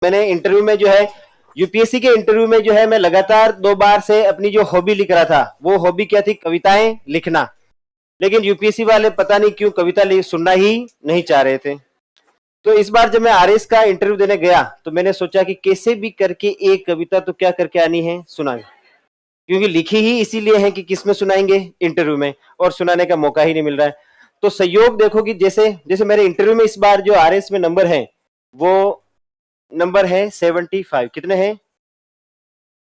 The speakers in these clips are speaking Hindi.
मैंने इंटरव्यू में जो है यूपीएससी के इंटरव्यू में जो है मैं लगातार 2 बार से अपनी जो हॉबी लिख रहा था, वो हॉबी क्या थी? कविताएं लिखना। लेकिन यूपीएससी वाले पता नहीं क्यों कविता सुनना ही नहीं चाह रहे थे। तो इस बार जब मैं आरएस का इंटरव्यू देने गया तो मैंने सोचा कि कैसे भी करके एक कविता तो क्या करके आनी है, सुनाएं, क्योंकि लिखी ही इसीलिए है कि किसमें सुनाएंगे? इंटरव्यू में, और सुनाने का मौका ही नहीं मिल रहा है। तो संयोग देखो कि जैसे जैसे मेरे इंटरव्यू में इस बार जो आरएस में नंबर है वो नंबर है 75। कितने हैं?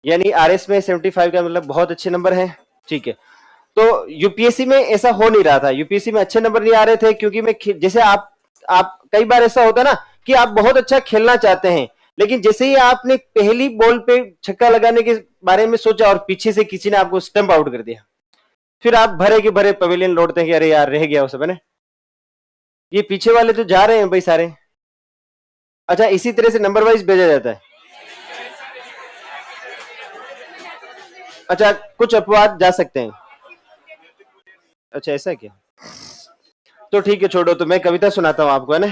यानी आरएस में 75 का मतलब बहुत अच्छे नंबर है। ठीक है, तो यूपीएससी में ऐसा हो नहीं रहा था, यूपीएससी में अच्छे नंबर नहीं आ रहे थे, क्योंकि मैं जैसे आप कई बार ऐसा होता ना कि आप बहुत अच्छा खेलना चाहते हैं, लेकिन जैसे ही आपने पहली बॉल पे छक्का लगाने के बारे में सोचा और पीछे से किसी ने आपको स्टंप आउट कर दिया, फिर आप भरे के भरे पवेलियन लौटते हैं कि अरे यार रह गया वो सब है ना, ये पीछे वाले तो जा रहे हैं भाई सारे। अच्छा, इसी तरह से नंबर वाइज भेजा जाता है। अच्छा, कुछ अपवाद जा सकते हैं। अच्छा, ऐसा क्या? तो ठीक है, छोड़ो, तो मैं कविता सुनाता हूं आपको, है ना।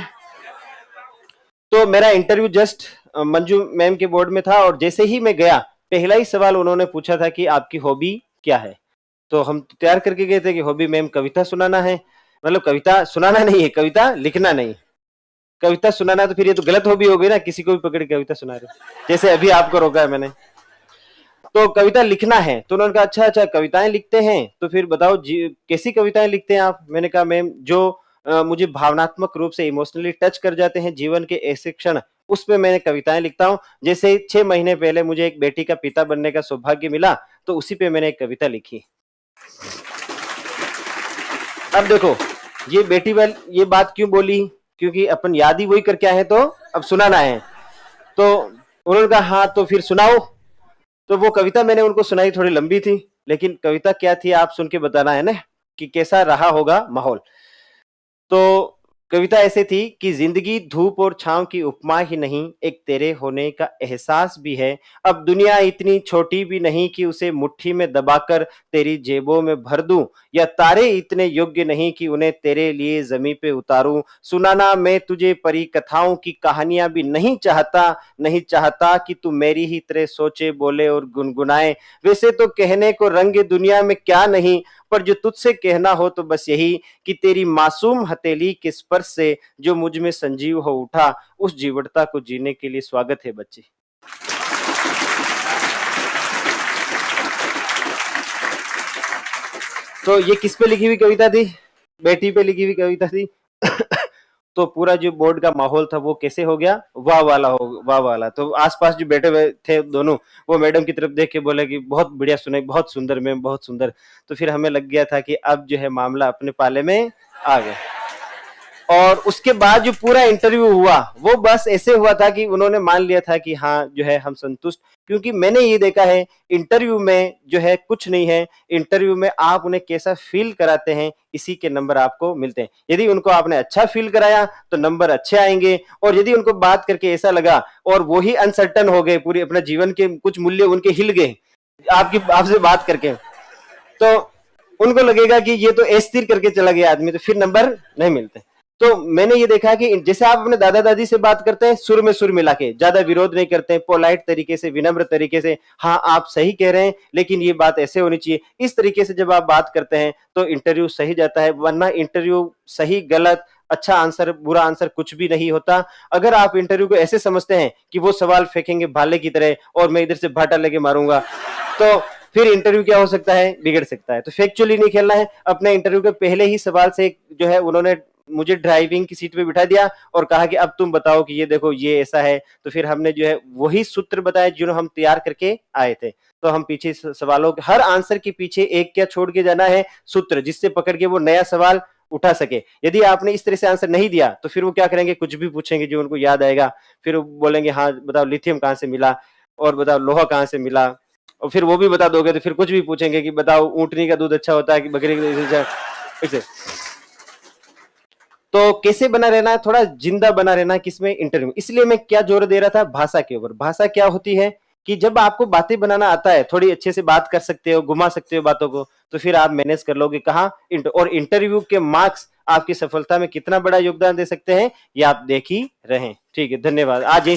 तो मेरा इंटरव्यू जस्ट मंजू मैम के बोर्ड में था, और जैसे ही मैं गया पहला ही सवाल उन्होंने पूछा था कि आपकी हॉबी क्या है। तो हम तैयार करके गए थे कि हॉबी मैम कविता सुनाना है, मतलब कविता सुनाना नहीं है, कविता लिखना नहीं, कविता सुनाना। तो फिर ये तो गलत हॉबी हो गई ना, किसी को भी पकड़ के कविता सुना रहे, जैसे अभी आपको रोका है मैंने। तो कविता लिखना है, तो उन्होंने कहा अच्छा अच्छा कविताएं लिखते हैं, तो फिर बताओ कैसी कविताएं लिखते हैं आप। मैंने कहा मैम जो मुझे भावनात्मक रूप से इमोशनली टच कर जाते हैं जीवन के ऐसे क्षण, उस पे मैंने कविताएं लिखता हूँ। जैसे 6 महीने पहले मुझे एक बेटी का पिता बनने का सौभाग्य मिला, तो उसी पे मैंने एक कविता लिखी। अब देखो, ये बेटी वाली ये बात क्यों बोली? क्योंकि अपन याद ही वही करके आए हैं, तो अब सुनाना है। तो उन्होंने कहा हाँ तो फिर सुनाओ। तो वो कविता मैंने उनको सुनाई, थोड़ी लंबी थी, लेकिन कविता क्या थी आप सुन के बताना है ना कि कैसा रहा होगा माहौल। तो कविता ऐसे थी कि जिंदगी धूप और छांव की उपमा ही नहीं, एक तेरे होने का एहसास भी है। अब दुनिया इतनी छोटी भी नहीं कि उसे मुट्ठी में दबाकर तेरी जेबों में भर दूं, या तारे इतने योग्य नहीं कि उन्हें तेरे लिए जमीन पे उतारूं। सुनाना मैं तुझे परी कथाओं की कहानियां भी नहीं चाहता, नहीं चाहता कि तू मेरी ही तरह सोचे, बोले और गुनगुनाए। वैसे तो कहने को रंग दुनिया में क्या नहीं, पर जो तुझसे कहना हो तो बस यही कि तेरी मासूम हथेली के स्पर्श से जो मुझ में संजीव हो उठा, उस जीवटता को जीने के लिए स्वागत है बच्चे। तो ये किस पे लिखी हुई कविता थी? बेटी पे लिखी हुई कविता थी। तो पूरा जो बोर्ड का माहौल था वो कैसे हो गया? वाह वाला हो, वाह वाला। तो आसपास जो बैठे हुए थे दोनों, वो मैडम की तरफ देख के बोले कि बहुत बढ़िया सुनाई, बहुत सुंदर मैम, बहुत सुंदर। तो फिर हमें लग गया था कि अब जो है मामला अपने पाले में आ गया। और उसके बाद जो पूरा इंटरव्यू हुआ वो बस ऐसे हुआ था कि उन्होंने मान लिया था कि हाँ जो है हम संतुष्ट, क्योंकि मैंने ये देखा है इंटरव्यू में जो है कुछ नहीं है, इंटरव्यू में आप उन्हें कैसा फील कराते हैं इसी के नंबर आपको मिलते हैं। यदि उनको आपने अच्छा फील कराया तो नंबर अच्छे आएंगे, और यदि उनको बात करके ऐसा लगा और वो ही अनसर्टन हो गए, पूरे अपने जीवन के कुछ मूल्य उनके हिल गए आपसे बात करके, तो उनको लगेगा कि ये तो अस्थिर करके चला गया आदमी, तो फिर नंबर नहीं मिलते। तो मैंने ये देखा कि जैसे आप अपने दादा दादी से बात करते हैं सुर में सुर मिला के, ज्यादा विरोध नहीं करते हैं, पोलाइट तरीके से, विनम्र तरीके से, हाँ आप सही कह रहे हैं लेकिन ये बात ऐसे होनी चाहिए, इस तरीके से जब आप बात करते हैं तो इंटरव्यू सही जाता है। वरना इंटरव्यू सही गलत, अच्छा आंसर बुरा आंसर कुछ भी नहीं होता। अगर आप इंटरव्यू को ऐसे समझते हैं कि वो सवाल फेंकेंगे भाले की तरह और मैं इधर से भाटा लेके मारूंगा, तो फिर इंटरव्यू क्या हो सकता है? बिगड़ सकता है। तो फैक्चुअली नहीं खेलना है। अपने इंटरव्यू के पहले ही सवाल से जो है उन्होंने मुझे ड्राइविंग की सीट पे बिठा दिया और कहा कि अब तुम बताओ कि ये देखो ये ऐसा है। तो फिर हमने जो है वही सूत्र बताए जो हम तैयार करके आए थे। तो हम पीछे सवालों के हर आंसर के पीछे एक क्या छोड़ के जाना है? सूत्र, जिससे पकड़ के वो नया सवाल उठा सके। यदि आपने इस तरह से आंसर नहीं दिया तो फिर वो क्या करेंगे? कुछ भी पूछेंगे जो उनको याद आएगा। फिर वो बोलेंगे हाँ बताओ लिथियम कहाँ से मिला, और बताओ लोहा कहाँ से मिला, और फिर वो भी बता दोगे तो फिर कुछ भी पूछेंगे कि बताओ ऊँटनी का दूध अच्छा होता है कि बकरी का दूध अच्छा। तो कैसे बना रहना है? थोड़ा जिंदा बना रहना है। किसमें? इंटरव्यू। इसलिए मैं क्या जोर दे रहा था? भाषा के ऊपर। भाषा क्या होती है कि जब आपको बातें बनाना आता है, थोड़ी अच्छे से बात कर सकते हो, घुमा सकते हो बातों को, तो फिर आप मैनेज कर लोगे। कहाँ? और इंटरव्यू के मार्क्स आपकी सफलता में कितना बड़ा योगदान दे सकते हैं ये आप देख ही रहे हैं। ठीक है, धन्यवाद। आज